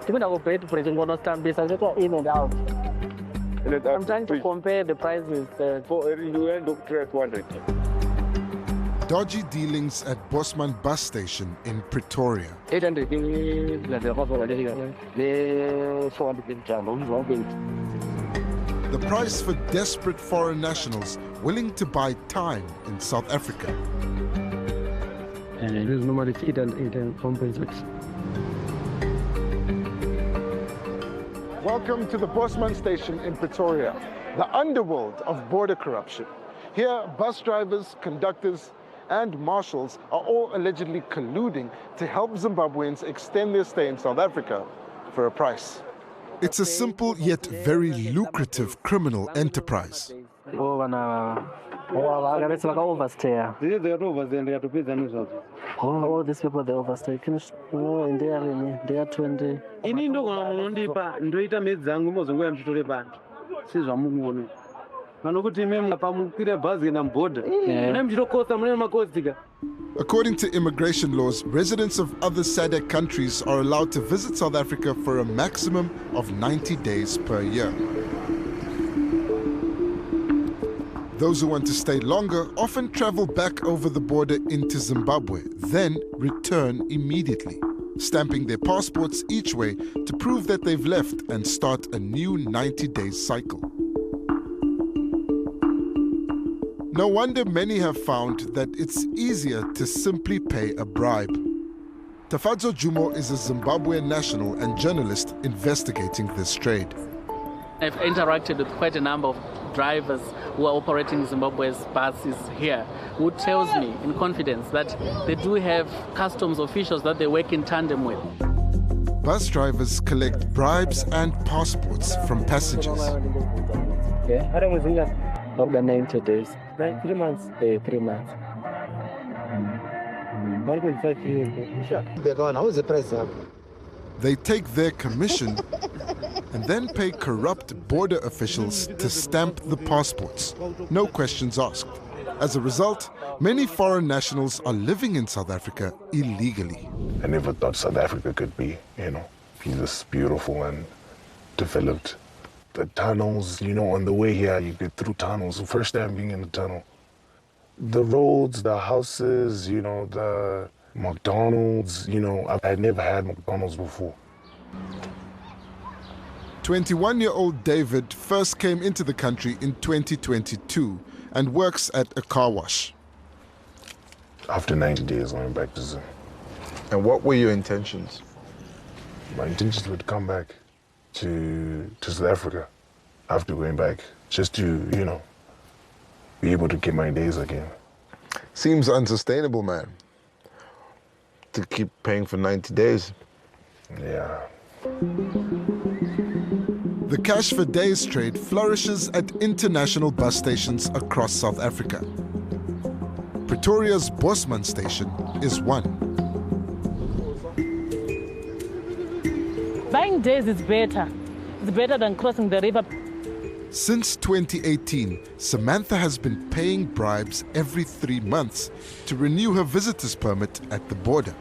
Even our Beitbridge in stamp is in and out. I'm trying to compare the price with Dodgy dealings at Bosman bus station in Pretoria. 800. The price for desperate foreign nationals willing to buy time in South Africa. And there's nobody feed and compensate. Welcome to the Bosman station in Pretoria, the underworld of border corruption. Here, bus drivers, conductors, and marshals are all allegedly colluding to help Zimbabweans extend their stay in South Africa for a price. It's a simple yet very lucrative criminal enterprise. Oh, these people, they overstay. Oh, they are 20. According to immigration laws, residents of other SADC countries are allowed to visit South Africa for a maximum of 90 days per year. Those who want to stay longer often travel back over the border into Zimbabwe, then return immediately, stamping their passports each way to prove that they've left and start a new 90-day cycle. No wonder many have found that it's easier to simply pay a bribe. Tafadzo Jumo is a Zimbabwean national and journalist investigating this trade. I've interacted with quite a number of drivers who are operating Zimbabwe's buses here, who tells me in confidence that they do have customs officials that they work in tandem with. Bus drivers collect bribes and passports from passengers. Over 90 days. 3 months? 3 months. 1.5 years. How is the price? They take their commission and then pay corrupt border officials to stamp the passports. No questions asked. As a result, many foreign nationals are living in South Africa illegally. I never thought South Africa could be this beautiful and developed. The tunnels, on the way here, you get through tunnels. The first time being in the tunnel. The roads, the houses, the McDonald's, I never had McDonald's before. 21-year-old David first came into the country in 2022 and works at a car wash. After 90 days, I went back to Zim. And what were your intentions? My intentions were to come back to South Africa after going back, just to, be able to get my days again. Seems unsustainable, man, to keep paying for 90 days. Yeah. The cash for days trade flourishes at international bus stations across South Africa. Pretoria's Bosman station is one. Buying days is better. It's better than crossing the river. Since 2018, Samantha has been paying bribes every 3 months to renew her visitor's permit at the border.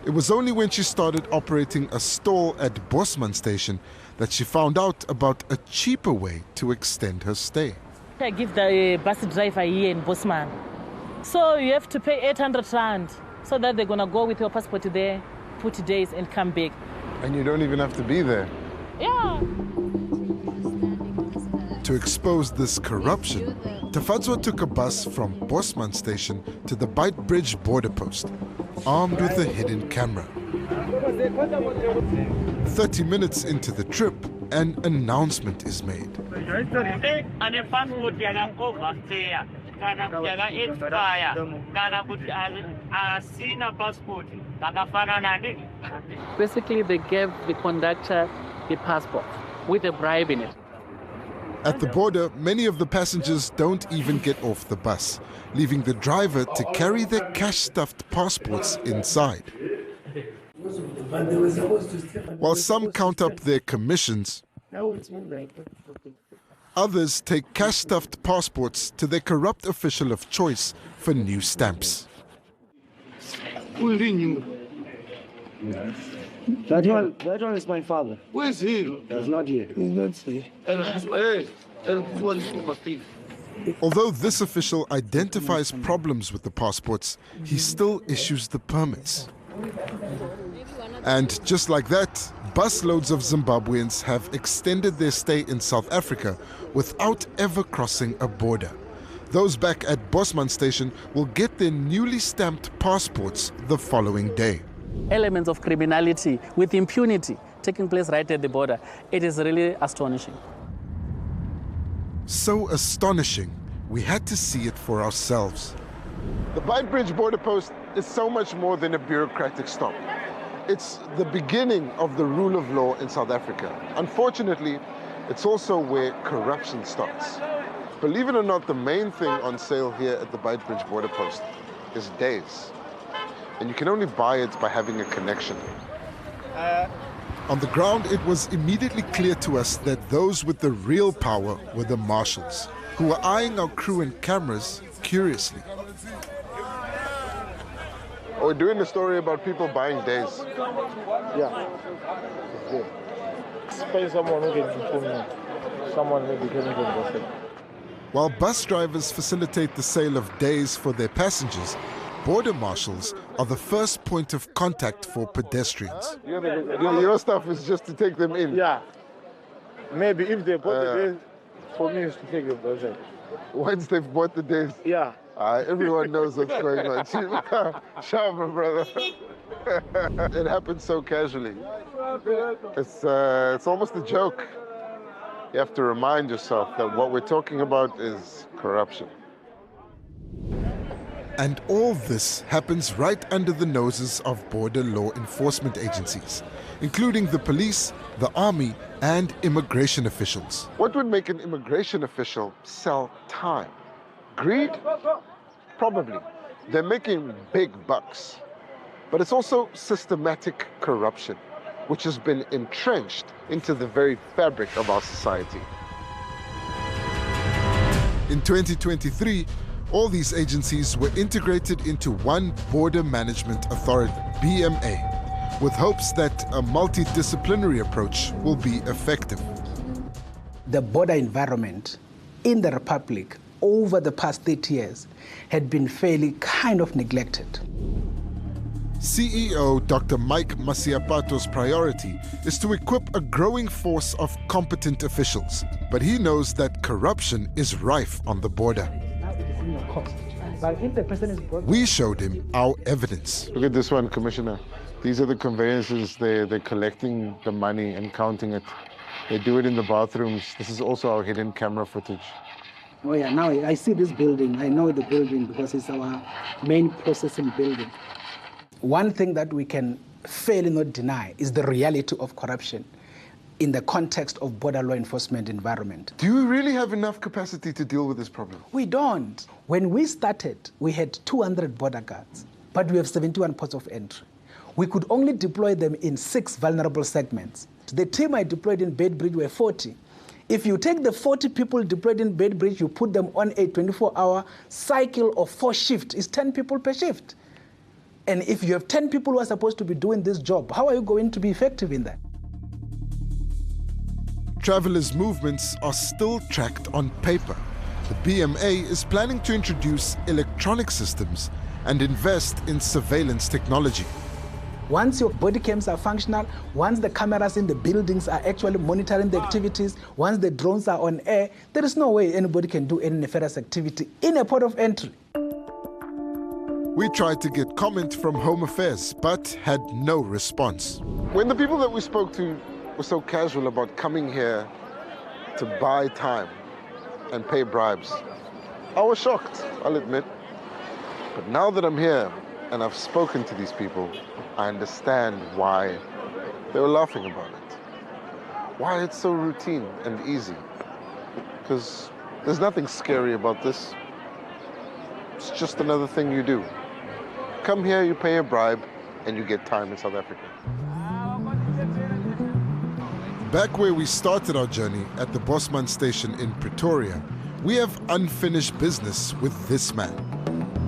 It was only when she started operating a stall at Bosman station that she found out about a cheaper way to extend her stay. I give the bus driver here in Bosman. So you have to pay 800 rand so that they're going to go with your passport there, put days and come back. And you don't even have to be there. Yeah. To expose this corruption, Tafadzo took a bus from Bosman station to the Beitbridge border post, armed with a hidden camera. 30 minutes into the trip, an announcement is made. Basically, they gave the conductor the passport with a bribe in it. At the border, many of the passengers don't even get off the bus, leaving the driver to carry their cash-stuffed passports inside. While some count up their commissions, others take cash-stuffed passports to their corrupt official of choice for new stamps. That one is my father. Where is he? He's not here. He's not here. Although this official identifies problems with the passports, he still issues the permits. And just like that, busloads of Zimbabweans have extended their stay in South Africa without ever crossing a border. Those back at Bosman Station will get their newly stamped passports the following day. Elements of criminality with impunity taking place right at the border. It is really astonishing. So astonishing, we had to see it for ourselves. The Beitbridge border post is so much more than a bureaucratic stop. It's the beginning of the rule of law in South Africa. Unfortunately, it's also where corruption starts. Believe it or not, the main thing on sale here at the Beitbridge border post is days. And you can only buy it by having a connection. On the ground, it was immediately clear to us that those with the real power were the marshals, who were eyeing our crew and cameras curiously. We're doing a story about people buying days. Yeah. Pay someone who can inform me. Someone maybe can investigate. While bus drivers facilitate the sale of days for their passengers, border marshals are the first point of contact for pedestrians. Your stuff is just to take them in? Yeah. Maybe if they bought the days, for me, it's to take them outside. Once they've bought the days? Yeah. Everyone knows what's going on. 𝗀𝗵𝗶𝘀, brother. It happens so casually. It's almost a joke. You have to remind yourself that what we're talking about is corruption. And all this happens right under the noses of border law enforcement agencies, including the police, the army, and immigration officials. What would make an immigration official sell time? Greed? Probably. They're making big bucks. But it's also systematic corruption, which has been entrenched into the very fabric of our society. In 2023, all these agencies were integrated into one border management authority, BMA, with hopes that a multidisciplinary approach will be effective. The border environment in the Republic over the past 30 years had been fairly kind of neglected. CEO Dr. Mike Masiapato's priority is to equip a growing force of competent officials, but he knows that corruption is rife on the border. We showed him our evidence. Look at this one, Commissioner. These are the conveyances. They're collecting the money and counting it. They do it in the bathrooms. This is also our hidden camera footage. Oh yeah, now I see this building. I know the building because it's our main processing building. One thing that we can fairly not deny is the reality of corruption in the context of border law enforcement environment. Do you really have enough capacity to deal with this problem? We don't. When we started, we had 200 border guards, but we have 71 ports of entry. We could only deploy them in 6 vulnerable segments. The team I deployed in Beitbridge were 40. If you take the 40 people deployed in Beitbridge, you put them on a 24-hour cycle of 4 shifts, it's 10 people per shift. And if you have 10 people who are supposed to be doing this job, how are you going to be effective in that? Travelers' movements are still tracked on paper. The BMA is planning to introduce electronic systems and invest in surveillance technology. Once your body cams are functional, once the cameras in the buildings are actually monitoring the activities, once the drones are on air, there is no way anybody can do any nefarious activity in a port of entry. We tried to get comment from Home Affairs, but had no response. When the people that we spoke to were so casual about coming here to buy time and pay bribes, I was shocked, I'll admit. But now that I'm here and I've spoken to these people, I understand why they were laughing about it. Why it's so routine and easy. Because there's nothing scary about this. It's just another thing you do. Come here, you pay a bribe, and you get time in South Africa. Back where we started our journey at the Bosman station in Pretoria, we have unfinished business with this man,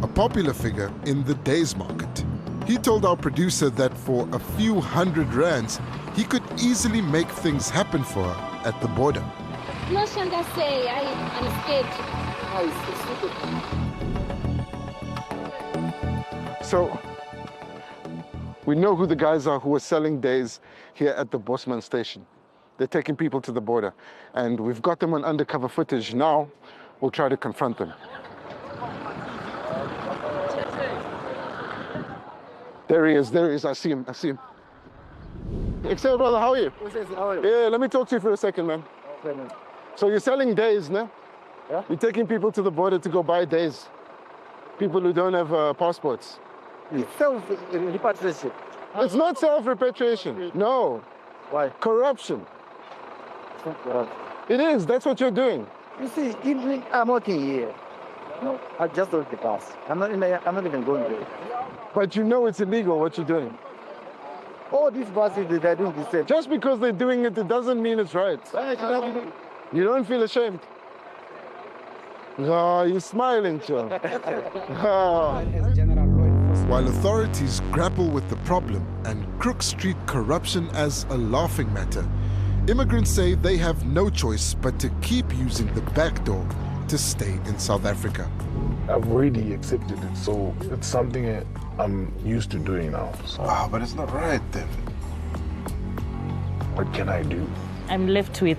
a popular figure in the days market. He told our producer that for a few hundred rands, he could easily make things happen for her at the border. No, Shanga say, I'm scared. So, we know who the guys are who are selling days here at the Bosman station. They're taking people to the border. And we've got them on undercover footage. Now, we'll try to confront them. There he is, I see him. Excel, brother, how are you? How are you? Yeah, let me talk to you for a second, man. Okay, man. So you're selling days, no? Yeah. You're taking people to the border to go buy days. People who don't have passports. It's self-repatriation. It's not self-repatriation, no. Why? Corruption. It's not corrupt. It is, that's what you're doing. You see, I'm working here. No, I just don't the pass. I'm not even going there. But you know it's illegal what you're doing. All these buses, they're doing the same. Just because they're doing it, it doesn't mean it's right. You don't feel ashamed? No, you're smiling, Joe. Oh. While authorities grapple with the problem and Crook Street corruption as a laughing matter, immigrants say they have no choice but to keep using the back door to stay in South Africa. I've already accepted it, so it's something that I'm used to doing now. So. Wow, but it's not right then. What can I do? I'm left with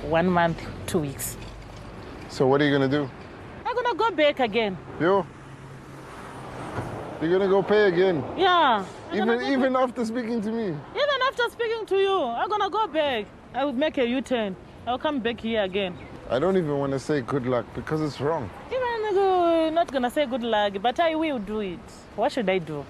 1 month, 2 weeks. So what are you gonna do? I'm gonna go back again. You're gonna go pay again? Yeah. Even after speaking to me? Even after speaking to you, I'm gonna go back. I will make a U-turn. I'll come back here again. I don't even want to say good luck because it's wrong. Even not gonna say good luck, but I will do it. What should I do?